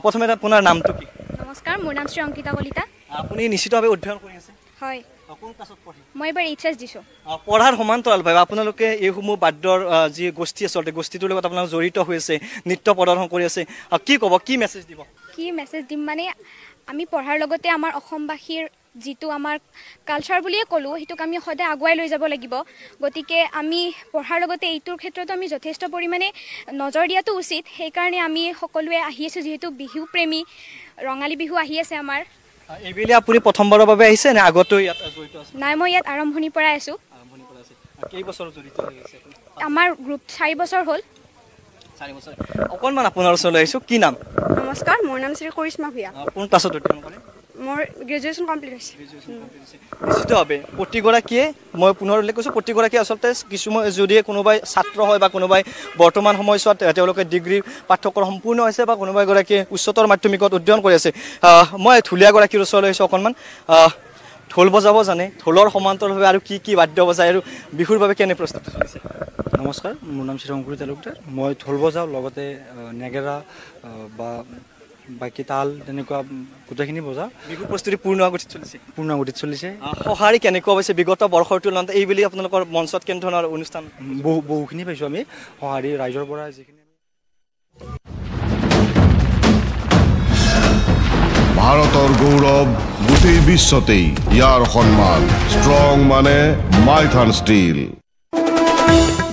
প্ৰথমে আপোনাৰ নামটো কি নমস্কাৰ মোৰ নাম শ্ৰী অংকিতা কলিতা আপুনি নিশ্চিতভাৱে অধ্যয়ন কৰি আছে হয় কোন ক্লাছত পঢ়ে মই এবাৰ এইচএছ দিছোঁ পঢ়াৰ সমান্তৰালভাৱে আপোনালোকে এইসমূহ বাদ্যৰ যি গোষ্ঠী আচলতে গোষ্ঠীটোৰ লগত আপোনালোক জড়িত হৈ আছে নৃত্য প্ৰদৰ্শন কৰি আছে কি ক'ব কি মেছেজ দিব কি মেছেজ দিম মানে আমি পঢ়াৰ লগতে আমাৰ অসমবাসীৰ যিটো আমাৰ কালচাৰ বুলিয়ে ক'লোঁ সেইটোক আমি সদায় আগুৱাই লৈ যাব লাগিব গতিকে আমি পঢ়াৰ লগতে এইটোৰ ক্ষেত্ৰতো আমি যথেষ্ট পৰিমাণে নজৰ দিয়াটো উচিত সেইকাৰণে আমি সকলোৱে আহি আছোঁ যিহেতু বিহু প্ৰেমী ৰঙালী বিহু আহি আছে আমাৰ এইবেলি আপুনি প্ৰথমবাৰৰ বাবে আহিছে নে আগতো ইয়াত জড়িত আছে নাই মই ইয়াত আৰম্ভণিৰ পৰাই আছোঁ কেইবছৰ জড়িত হৈ আছে আমাৰ গ্ৰুপ 4 বছৰ হ'ল 4 বছৰ অকণমান আপোনাৰ ওচৰলৈ আহিছোঁ কি নাম নমস্কাৰ মোৰ নাম শ্ৰী কৰিশ্মা ভূঞা কোন ক্লাছত অধ্যয়ন কৰে মোৰ গ্ৰেজুৱেশ্যন কমপ্লিট হৈছে নিশ্চিতভাৱে প্ৰতিগৰাকীয়ে মই পুনৰ উল্লেখ কৰিছোঁ প্ৰতিগৰাকীয়ে আচলতে কিছুমান যদি কোনোবাই ছাত্ৰ হয় বা কোনোবাই বৰ্তমান সময়ছোৱাত তেওঁলোকে ডিগ্ৰী পাঠ্যক্ৰম সম্পূৰ্ণ হৈছে বা কোনোবা এগৰাকীয়ে উচ্চতৰ মাধ্যমিকত অধ্যয়ন কৰি আছে মই ঢুলীয়াগৰাকীৰ ওচৰলৈ আহিছোঁ অকণমান ঢোল বজাব জানে ঢোলৰ সমান্তৰালভাৱে আৰু কি কি বাদ্য বজায় আৰু বিহুৰ বাবে কেনে প্ৰস্তুতি চলিছে নমস্কাৰ মোৰ নাম শ্ৰী অংকুৰ তালুকদাৰ মই ঢোল বজাওঁ লগতে নেগেৰা বা বাকী তাল তেনেকুৱা গোটেইখিনি বজাওঁ বিহু প্ৰস্তুতি পূৰ্ণগতিত চলিছে সঁহাৰি কেনেকুৱা হৈছে বিগত বৰ্ষৰ তুলনাত এইবেলি আপোনালোকৰ মঞ্চত কেনেধৰণৰ অনুষ্ঠান বহুখিনি পাইছোঁ আমি সঁহাৰি ৰাইজৰ পৰা যিখিনি ভাৰতৰ গৌৰৱ গোটেই বিশ্বতেই ইয়াৰ সন্মান ষ্ট্ৰং মানে মাইথান ষ্টীল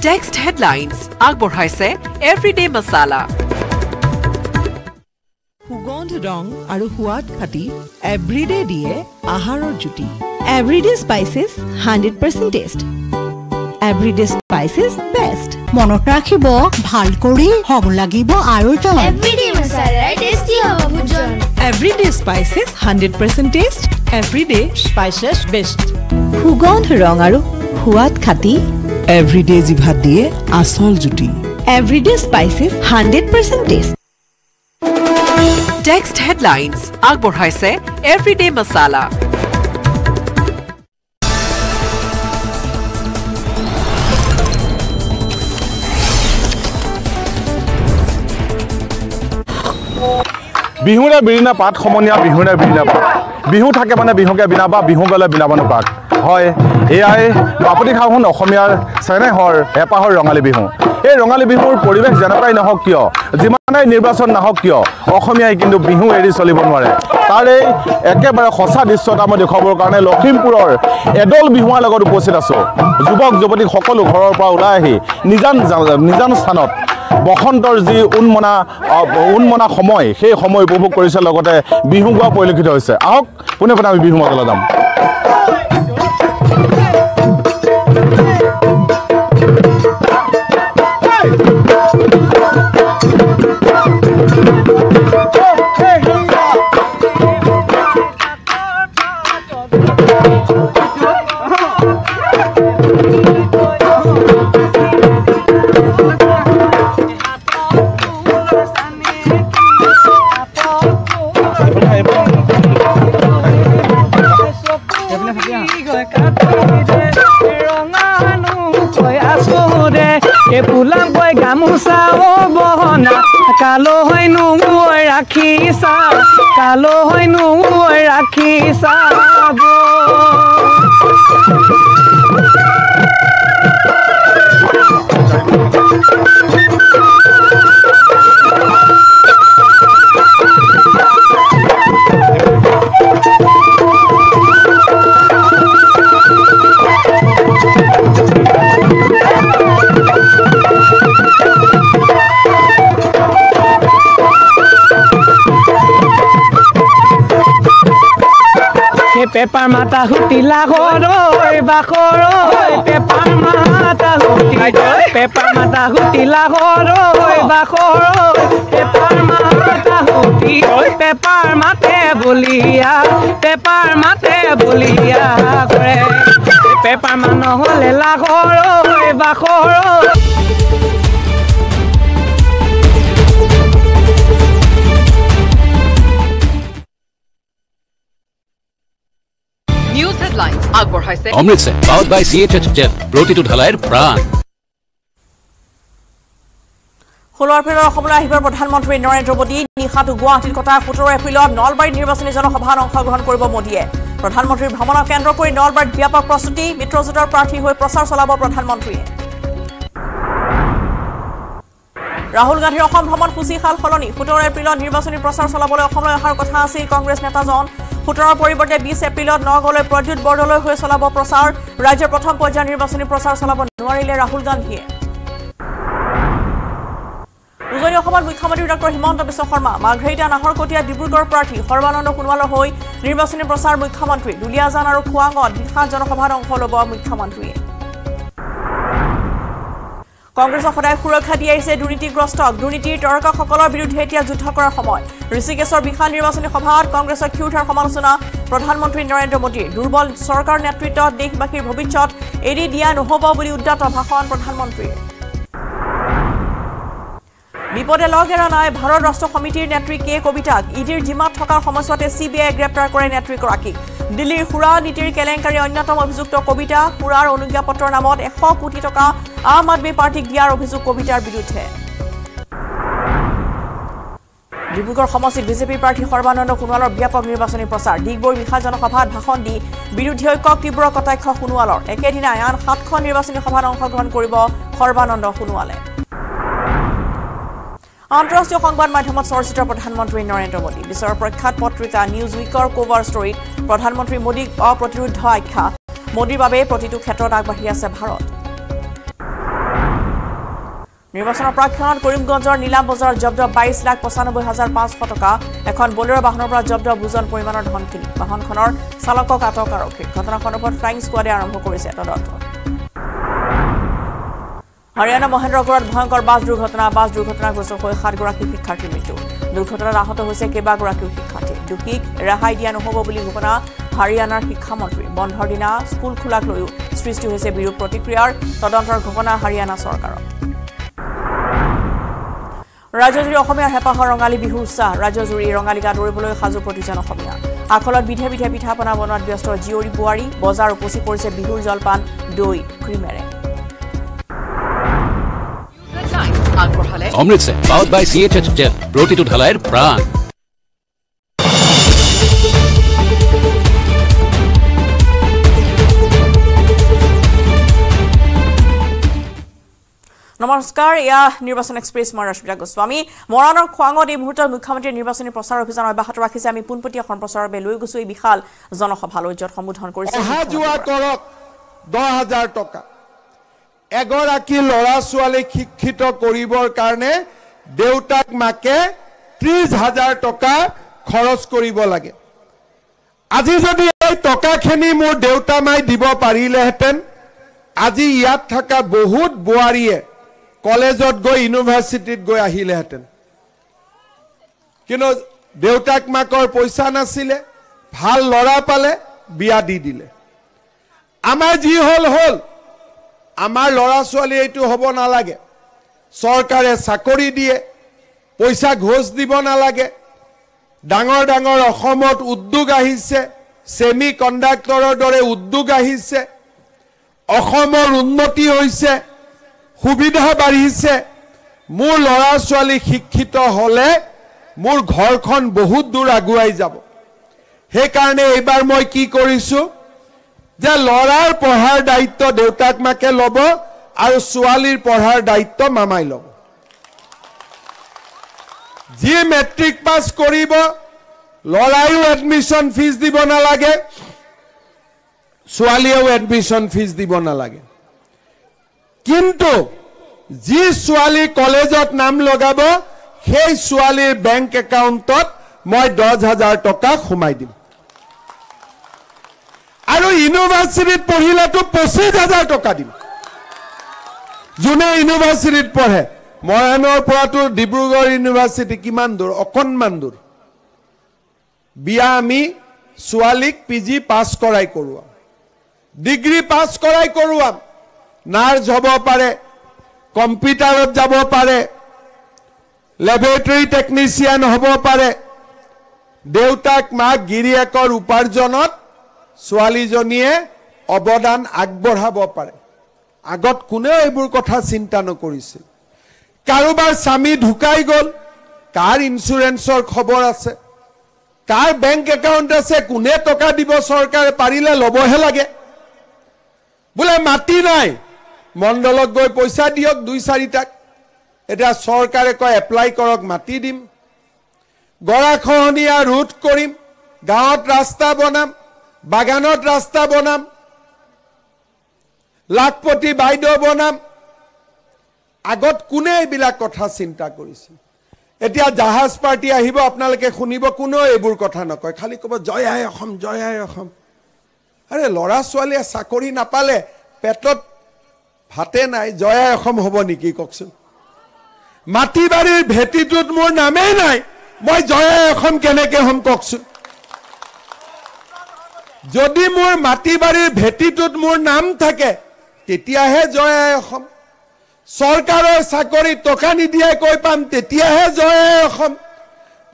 টেক্সট হেডলাইনছ আগবঢ়াইছে এভৰিডে মছালা সুগন্ধ ৰং আৰু সোৱাদ খাটি এভৰিডে দিয়ে আহাৰৰ জুতি everyday spices 100% test everyday spices best মনত ৰাখিব ভাল কৰি হ'ব লাগিব আয়োজন এভৰিডে মছালা টেষ্টি হ'ব ভোজন everyday spices 100% test everyday spices best সুগন্ধ ৰং আৰু সোৱাদ খাটি এভৰিডে জিভাত দিয়ে আচল জুতি everyday spices 100% test text headlines আগবঢ়াইছে এভৰিডে মছালা বিহুৰে বিৰিণা পাত সমনীয়া বিহুৰে বিৰিণা পাত বিহু থাকে মানে বিহুকে বিনা বা বিহু গ'লে বিনা মানুহ পাত হয় এয়াই বাপতি সাহোন অসমীয়াৰ চেনেহৰ হেঁপাহৰ ৰঙালী বিহু এই ৰঙালী বিহুৰ পৰিৱেশ যেনেকুৱাই নহওক কিয় যিমানেই নিৰ্বাচন নাহক কিয় অসমীয়াই কিন্তু বিহু এৰি চলিব নোৱাৰে তাৰে একেবাৰে সঁচা দৃশ্য এটা মই দেখুৱাবৰ কাৰণে লখিমপুৰৰ এডল বিহুৱাৰ লগত উপস্থিত আছোঁ যুৱক যুৱতী সকলো ঘৰৰ পৰা ওলাই আহি নিজান স্থানত বসন্তৰ যি উন্মনা সময় সেই সময় উপভোগ কৰিছে লগতে বিহু গোৱা পৰিলক্ষিত হৈছে আহক পোনে পোনে আমি বিহু মাজলৈ যাম গামোচাও বহনা কালো হয়নো ৰাখিছা কালো হয়নো ৰাখিছা পেপাৰ মাতা হুটিলা ঘৰৈ বাখৰৈ পেপাৰ মাতা হুটিলা ঘৰৈ বাখৰৈ পেপাৰ মাতা হুটি পেপাৰ মাতে বলিয়া কৰে পেপাৰ মান নহ'লে লাঘৰৈ বাখৰৈ নিউজ হেডলাইন্স আগবঢ়াইছে অমৃতসৰ পাৱাৰ্ড বাই CHHF প্ৰতিটো ঢালাইৰ প্ৰাণ 16 এপ্ৰিলৰ অসমলৈ আহিব প্ৰধানমন্ত্ৰী নৰেন্দ্ৰ মোদী নিশাটো গুৱাহাটীত কটা 17 এপ্ৰিলত নলবাৰীত নিৰ্বাচনী জনসভাত অংশগ্ৰহণ কৰিব মোদীয়ে প্ৰধানমন্ত্ৰীৰ ভ্ৰমণক কেন্দ্ৰ কৰি নলবাৰীত ব্যাপক প্ৰস্তুতি মিত্ৰজোঁটৰ প্ৰাৰ্থী হৈ প্ৰচাৰ চলাব প্ৰধানমন্ত্ৰীয়ে ৰাহুল গান্ধীৰ অসম ভ্ৰমণ সূচী সাল সলনি 17 এপ্ৰিলত নিৰ্বাচনী প্ৰচাৰ চলাবলৈ অসমলৈ অহাৰ কথা আছিল কংগ্ৰেছ নেতাজন 17ৰ পৰিৱৰ্তে 20 এপ্ৰিলত নগলৈ প্ৰদ্যুৎ বৰদলৈ হৈ চলাব প্ৰচাৰ ৰাজ্যৰ প্ৰথম পৰ্যায়ৰ নিৰ্বাচনী প্ৰচাৰ চলাব নোৱাৰিলে ৰাহুল গান্ধীয়ে উজনি অসমত মুখ্যমন্ত্ৰী ডক্টৰ হিমন্ত বিশ্ব শৰ্মা মাঘেৰিটা নাহৰকটীয়া ডিব্ৰুগড় প্ৰাৰ্থী সৰ্বানন্দ সোণোৱালৰ হৈ নিৰ্বাচনী প্ৰচাৰ মুখ্যমন্ত্ৰী দুলিয়াজান আৰু খুৱাঙত বিশাল জনসভাত অংশ ল'ব মুখ্যমন্ত্ৰীয়ে কংগ্ৰেছক সদায় সুৰক্ষা দি আহিছে দুৰ্নীতিগ্ৰস্তক দুৰ্নীতিৰ তৰ্কসকলৰ বিৰুদ্ধে এতিয়া যুদ্ধ কৰাৰ সময় ঋষিকেশৰ বিশাল নিৰ্বাচনী সভাত কংগ্ৰেছৰ ক্ষুধাৰ সমালোচনা প্ৰধানমন্ত্ৰী নৰেন্দ্ৰ মোদীৰ দুৰ্বল চৰকাৰ নেতৃত্বত দেশবাসীৰ ভৱিষ্যত এৰি দিয়া নহ'ব বুলি উদ্যত ভাষণ প্ৰধানমন্ত্ৰীৰ বিপদে লগ এৰা নাই ভাৰত ৰাষ্ট্ৰ সমিতিৰ নেত্ৰী কে কবিতাক ইডিৰ জিম্মাত থকাৰ সময়ছোৱাতে CBI গ্ৰেপ্তাৰ কৰে নেত্ৰীগৰাকীক দিল্লীৰ সুৰা নীতিৰ কেলেংকাৰী অন্যতম অভিযুক্ত কবিতা সুৰাৰ অনুজ্ঞাপত্ৰৰ নামত 100 কোটি টকা আম আদমী পাৰ্টিক দিয়াৰ অভিযোগ কবিতাৰ বিৰুদ্ধে ডিব্ৰুগড় সমষ্টিত বিজেপি প্ৰাৰ্থী সৰ্বানন্দ সোণোৱালৰ ব্যাপক নিৰ্বাচনী প্ৰচাৰ ডিগবৈৰ বিশাল জনসভাত ভাষণ দি বিৰোধী ঐক্যক তীব্ৰ কটাক্ষ সোণোৱালৰ একেদিনাই আন 7খন নিৰ্বাচনী সভাত অংশগ্ৰহণ কৰিব সৰ্বানন্দ সোণোৱালে আন্তঃৰাষ্ট্ৰীয় সংবাদ মাধ্যমত চৰ্চিত প্ৰধানমন্ত্ৰী নৰেন্দ্ৰ মোদী বিশ্বৰ প্ৰখ্যাত পত্ৰিকা নিউজ উইকৰ কভাৰ ষ্টৰীত প্ৰধানমন্ত্ৰী মোদীক অপ্ৰতিৰোধ আখ্যা মোদীৰ বাবে প্ৰতিটো ক্ষেত্ৰত আগবাঢ়ি আছে ভাৰত নিৰ্বাচনৰ প্ৰাক্ষণত কৰিমগঞ্জৰ নীলাম বজাৰত জব্দ 22,95,500 টকা এখন বলেৰ' বাহনৰ পৰা জব্দ বুজন পৰিমাণৰ ধনখিনি বাহনখনৰ চালকক আটক আৰক্ষী ঘটনা সন্দৰ্ভত ফ্লাইং স্কোৱাডে আৰম্ভ কৰিছে তদন্ত হাৰিয়ানা মহেন্দ্ৰগড়ত ভয়ংকৰ বাছ দুৰ্ঘটনাগ্ৰস্ত হৈ 7 গৰাকী শিক্ষাৰ্থীৰ মৃত্যু দুৰ্ঘটনাত আহত হৈছে কেইবাগৰাকীও শিক্ষাৰ্থী দোষীক ৰেহাই দিয়া নহ'ব বুলি ঘোষণা হাৰিয়ানাৰ শিক্ষামন্ত্ৰী বন্ধৰ দিনা স্কুল খোলাক লৈও সৃষ্টি হৈছে বিৰূপ প্ৰতিক্ৰিয়াৰ তদন্তৰ ঘোষণা হাৰিয়ানা চৰকাৰৰ ৰাজ্যজুৰি অসমীয়াৰ হেঁপাহৰ ৰঙালী বিহু উৎসাহ ৰাজ্যজুৰি ৰঙালী গা দৌৰিবলৈ সাজু প্ৰতিজন অসমীয়া আখলত বিধে বিধে পিঠা পনা বনোৱাত ব্যস্ত জীয়ৰী বোৱাৰী বজাৰ উপচি পৰিছে বিহুৰ জলপান দৈ ক্ৰীমেৰে অমৃতসৰ পাৱাৰ্ড বাই CHHF প্ৰতিটো ঢালাইৰ প্ৰাণ নমস্কাৰ ইয়া নিৰ্বাচন এক্সপ্ৰেছ মই ৰশ্মিতা গোস্বামী মৰাণৰ খুৱাঙত এই মুহূৰ্তত মুখ্যমন্ত্ৰীৰ নিৰ্বাচনী প্ৰচাৰ অভিযান অব্যাহত ৰাখিছে আমি পোনপটীয়া সম্প্ৰচাৰৰ বাবে লৈ গৈছো এই বিশাল জনসভালৈ য'ত সম্বোধন কৰিছে অহা যোৱা কৰক 10,000 টকা এগৰাকী ল'ৰা ছোৱালীক শিক্ষিত কৰিবৰ কাৰণে দেউতাক মাকে 30,000 টকা খৰচ কৰিব লাগে আজি যদি এই টকাখিনি মোৰ দেউতা মাই দিব পাৰিলেহেঁতেন আজি ইয়াত থকা বহুত বোৱাৰীয়ে কলেজত গৈ ইউনিভাৰ্চিটিত গৈ আহিলেহেঁতেন কিন্তু দেউতাক মাকৰ পইচা নাছিলে ভাল ল'ৰা পালে বিয়া দি দিলে আমাৰ যি হ'ল আমাৰ ল'ৰা ছোৱালী এইটো হ'ব নালাগে চৰকাৰে চাকৰি দিয়ে পইচা ঘোষ দিব নালাগে ডাঙৰ ডাঙৰ অসমত উদ্যোগ আহিছে সেমি কণ্ডাক্টৰৰ দৰে উদ্যোগ আহিছে অসমৰ উন্নতি হৈছে সুবিধা বাঢ়িছে মোৰ ল'ৰা ছোৱালী শিক্ষিত হ'লে মোৰ ঘৰখন বহুত দূৰ আগুৱাই যাব সেইকাৰণে এইবাৰ মই কি কৰিছো যে ল'ৰাৰ পঢ়াৰ দায়িত্ব দেউতাক মাকে ল'ব আৰু ছোৱালীৰ পঢ়াৰ দায়িত্ব মামাই ল'ব যি মেট্ৰিক পাছ কৰিব ল'ৰাইও এডমিশন ফিজ দিব নালাগে ছোৱালীয়েও এডমিশন ফিজ দিব নালাগে কিন্তু যি ছোৱালী কলেজত নাম লগাব সেই ছোৱালীৰ বেংক একাউণ্টত মই 10,000 টকা সোমাই দিম ইউনিভাৰ্চিটিত পঢ়িলেতো 25,000 টকা দিম যোনে ইউনিভাৰ্চিটিত পঢ়ে মৰাণৰ পৰাতো ডিব্ৰুগড় ইউনিভাৰ্চিটি কিমান দূৰ অকণমান দূৰ বিয়া আমি ছোৱালীক পিজি পাছ কৰাই কৰোৱাম ডিগ্ৰী পাছ কৰাই কৰোৱাম নাৰ্ছ হ'ব পাৰে কম্পিউটাৰত যাব পাৰে লেবৰেটৰী টেকনিচিয়ান হ'ব পাৰে দেউতাক মাক গিৰিয়েকৰ উপাৰ্জনত ছোৱালীজনীয়ে অৱদান আগবঢ়াব পাৰে আগত কোনেও এইবোৰ কথা চিন্তা নকৰিছিল কাৰোবাৰ স্বামী ঢুকাই গ'ল কাৰ ইঞ্চুৰেঞ্চৰ খবৰ আছে কাৰ বেংক একাউণ্ট আছে কোনে টকা দিব চৰকাৰে পাৰিলে ল'বহে লাগে বোলে মাটি নাই মণ্ডলত গৈ পইচা দিয়ক 2-4টাক এটা চৰকাৰে কয় এপ্লাই কৰক মাটি দিম গৰাখহনীয়া ৰোধ কৰিম গাঁৱত ৰাস্তা বনাম বাগানত ৰাস্তা বনাম লাখপতি বাইদেউ বনাম আগত কোনে এইবিলাক কথা চিন্তা কৰিছিল এতিয়া জাহাজ পাৰ্টি আহিব আপোনালোকে শুনিব কোনো এইবোৰ কথা নকয় খালি ক'ব জয় আই অসম আৰে ল'ৰা ছোৱালীয়ে চাকৰি নাপালে পেটত ভাতে নাই জয় আই অসম হ'ব নেকি কওকচোন মাটি বাৰীৰ ভেটিটোত মোৰ নামেই নাই মই জয় আই অসম কেনেকৈ হ'ম কওকচোন যদি মোৰ মাটি বাৰীৰ ভেটিটোত মোৰ নাম থাকে তেতিয়াহে জয় আই অসম চৰকাৰৰ চাকৰি টকা নিদিয়াই কৈ পাম তেতিয়াহে জয় আই অসম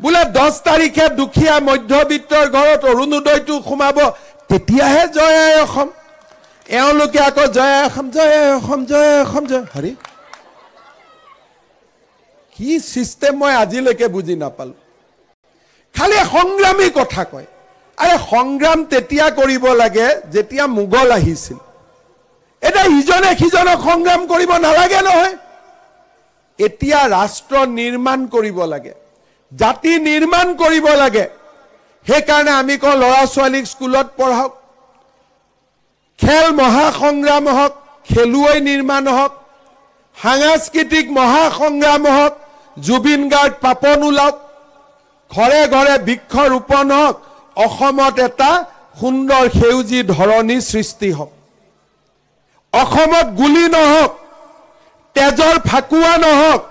বোলে 10 তাৰিখে দুখীয়া মধ্যবিত্তৰ ঘৰত অৰুণোদয়টো সোমাব তেতিয়াহে জয় আই অসম এওঁলোকে আকৌ জয় আই অসম হৰি কি চিষ্টেম মই আজিলৈকে বুজি নাপালো খালি সংগ্ৰামী কথা কয় আৰে সংগ্ৰাম তেতিয়া কৰিব লাগে যেতিয়া মোগল আহিছিল এটা ইজনে সিজনক সংগ্ৰাম কৰিব নালাগে নহয় এতিয়া ৰাষ্ট্ৰ নিৰ্মাণ কৰিব লাগে জাতি নিৰ্মাণ কৰিব লাগে সেইকাৰণে আমি কওঁ ল'ৰা ছোৱালীক স্কুলত পঢ়াওক খেল মহাসংগ্ৰাম হওক খেলুৱৈ নিৰ্মাণ হওক সাংস্কৃতিক মহাসংগ্ৰাম হওক জুবিন গাৰ্গ পাপন ওলাওক ঘৰে ঘৰে বৃক্ষ ৰোপণ হওক অসমত এটা সুন্দৰ সেউজী ধৰণী সৃষ্টি হওক অসমত গুলি নহওক তেজৰ ফাকুৱা নহওক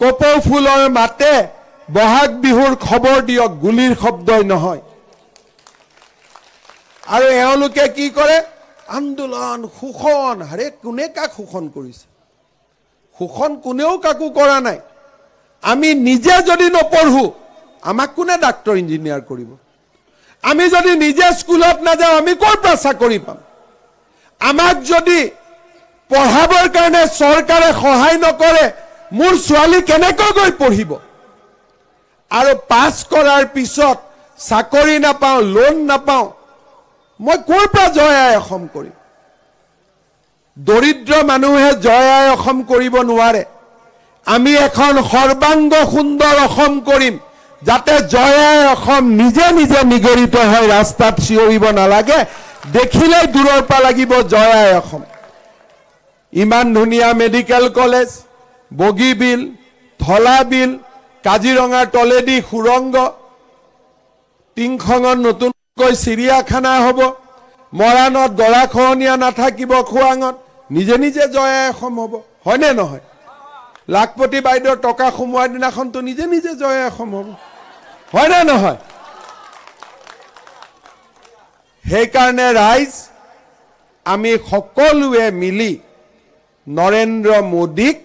কপৌ ফুলৰ মাতে বহাগ বিহুৰ খবৰ দিয়ক গুলিৰ শব্দই নহয় আৰু এওঁলোকে কি কৰে আন্দোলন শোষণ আৰে কোনে কাক শোষণ কৰিছে শোষণ কোনেও কাকো কৰা নাই আমি নিজে যদি নপঢ়ো আমাক কোনে ডাক্তৰ ইঞ্জিনিয়াৰ কৰিব আমি যদি নিজে স্কুলত নাযাওঁ আমি ক'ৰ পৰা চাকৰি পাম আমাক যদি পঢ়াবৰ কাৰণে চৰকাৰে সহায় নকৰে মোৰ ছোৱালী কেনেকৈ গৈ পঢ়িব আৰু পাছ কৰাৰ পিছত চাকৰি নাপাওঁ লোন নাপাওঁ মই ক'ৰ পৰা জয় আই অসম কৰিম দৰিদ্ৰ মানুহে জয় আই অসম কৰিব নোৱাৰে আমি এখন সৰ্বাংগ সুন্দৰ অসম কৰিম যাতে জয় আই অসম নিজে নিজে নিগৰিত হয় ৰাস্তাত চিঞৰিব নালাগে দেখিলে দূৰৰ পৰা লাগিব জয় আই অসম ইমান ধুনীয়া মেডিকেল কলেজ বগীবিল ধলাবিল কাজিৰঙাৰ তলেদি সুৰংগ টিংখঙত নতুনকৈ চিৰিয়াখানা হ'ব মৰাণত গৰাখহনীয়া নাথাকিব খোৱাঙত নিজে নিজে জয় আই অসম হ'ব হয়নে নহয় লাখপতি বাইদেউৰ টকা সোমোৱাৰ দিনাখনতো নিজে নিজে জয় আই অসম হ'ব হয়নে নহয় সেইকাৰণে ৰাইজ আমি সকলোৱে মিলি নৰেন্দ্ৰ মোদীক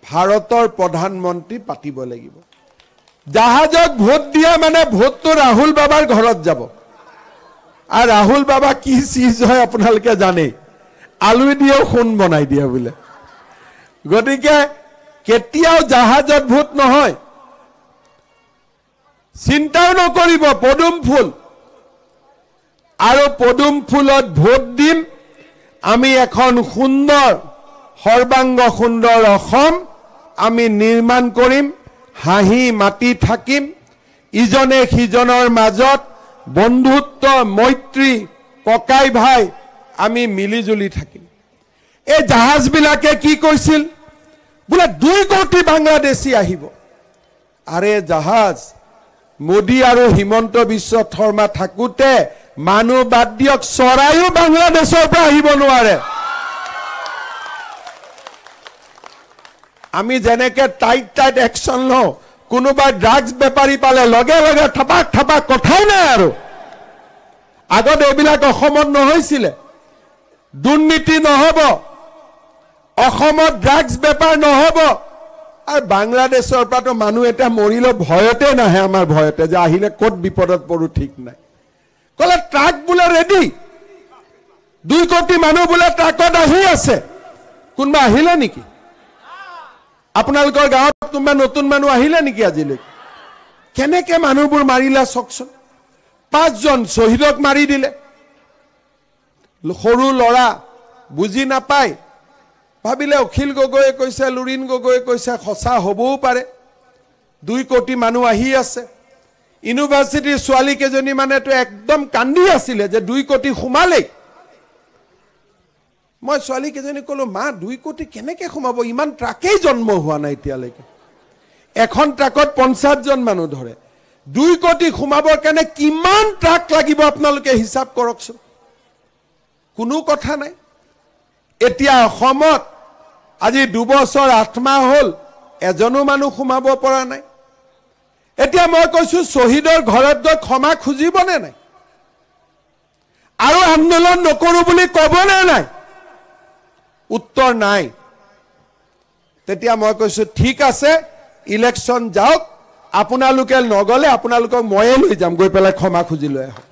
ভাৰতৰ প্ৰধানমন্ত্ৰী পাতিব লাগিব জাহাজত ভোট দিয়া মানে ভোটটো ৰাহুল বাবাৰ ঘৰত যাব আৰু ৰাহুল বাবা কি চিজ হয় আপোনালোকে জানেই আলু দিয়েও সোণ বনাই দিয়ে বোলে গতিকে কেতিয়াও জাহাজত ভোট নহয় চিন্তাও নকৰিব পদুম ফুল আৰু পদুম ফুলত ভোট দিম আমি এখন সুন্দৰ সৰ্বাংগ সুন্দৰ অসম আমি নিৰ্মাণ কৰিম হাঁহি মাতি থাকিম ইজনে সিজনৰ মাজত বন্ধুত্ব মৈত্ৰী ককাই ভাই আমি মিলিজুলি থাকিম এই জাহাজবিলাকে কি কৈছিল বোলে 2 কোটি বাংলাদেশী আহিব আৰে জাহাজ মোদী আৰু হিমন্ত বিশ্ব শৰ্মা থাকোঁতে মানুহ বাদ দিয়ক চৰাইও বাংলাদেশৰ পৰা আহিব নোৱাৰে আমি যেনেকে টাইট একশ্যন লওঁ কোনোবাই ড্ৰাগছ বেপাৰী পালে লগে লগে ঠাপাক কথাই নাই আৰু আগত এইবিলাক অসমত নহৈছিলে দুৰ্নীতি নহব অসমত ড্ৰাগছ বেপাৰ নহব আৰু বাংলাদেশৰ পৰাতো মানুহ এটা মৰিলে ভয়তে নাহে আমাৰ ভয়তে যে আহিলে ক'ত বিপদত পৰো ঠিক নাই কলে ট্ৰাক বোলে ৰেডি 2 কোটি মানুহ বোলে ট্ৰাকত আহি আছে কোনবা আহিলে নেকি আপোনালোকৰ গাঁৱত কোনবা নতুন মানুহ আহিলে নেকি আজিলৈকে কেনেকে মানুহবোৰ মাৰিলা চকচোন 5 জন শহীদক মাৰি দিলে সৰু লৰা বুজি নাপায় ভাবিলে অখিল গগৈয়ে কৈছে লুৰিন গগৈয়ে কৈছে খসা হবও পাৰে 2 কোটি মানুহ আহি আছে ইউনিভাৰ্চিটিৰ ছোৱালী কেজনী মানেতো একদম কান্দি আছিলে যে 2 কোটি সোমালে মই ছোৱালী কেজনী কলো মা 2 কোটি কেনেকে সোমাব ইমান ট্ৰাকেই জন্ম হোৱা নাই এতিয়ালৈকে এখন ট্ৰাকত 50 জন মানুহ ধৰে 2 কোটি সোমাবৰ কাৰণে কিমান ট্ৰাক লাগিব আপোনালোকে হিচাপ কৰকচোন কোনো কথা নাই এতিয়া অসমত আজি 2 বছৰ 8 মাহ হল এজনো মানুহ সোমাব পৰা নাই এতিয়া মই কৈছো শহীদৰ ঘৰত গৈ ক্ষমা খুজিবনে নাই আৰু আন্দোলন নকৰো বুলি ক'বনে নাই উত্তৰ নাই তেতিয়া মই কৈছো ঠিক আছে ইলেকশ্যন যাওক আপোনালোকে নগলে আপোনালোকক ময়ে লৈ যাম গৈ পেলাই ক্ষমা খুজি লৈ আহক